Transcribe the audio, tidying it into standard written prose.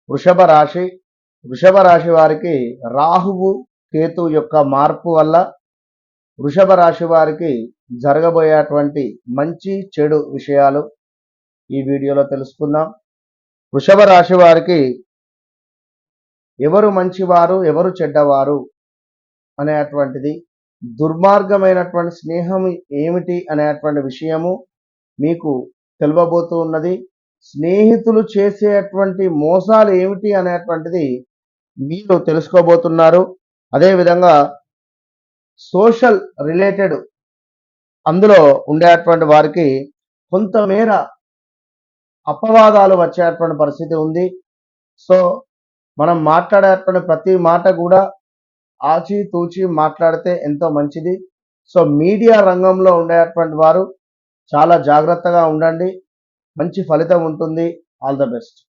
వృషభ రాశి. వృషభ రాశి వారికి రాహువు కేతు యొక్క మార్పు వల్ల వృషభ రాశి వారికి జరగబోయేటువంటి మంచి చెడు విషయాలు ఈ వీడియోలో తెలుసుకుందాం. వృషభ రాశి వారికి ఎవరు మంచివారు ఎవరు చెడ్డవారు అనేటువంటిది, దుర్మార్గమైనటువంటి స్నేహం ఏమిటి అనేటువంటి విషయము మీకు తెలుపబోతూ ఉన్నది. స్నేహితులు చేసేటువంటి మోసాలు ఏమిటి అనేటువంటిది మీరు తెలుసుకోబోతున్నారు. అదేవిధంగా సోషల్ రిలేటెడ్ అందులో ఉండేటువంటి వారికి కొంతమేర అపవాదాలు వచ్చేటువంటి పరిస్థితి ఉంది. సో మనం మాట్లాడేటువంటి ప్రతి మాట కూడా ఆచితూచి మాట్లాడితే ఎంతో మంచిది. సో మీడియా రంగంలో ఉండేటువంటి వారు చాలా జాగ్రత్తగా ఉండండి. మంచి ఫలితం ఉంటుంది. All the best.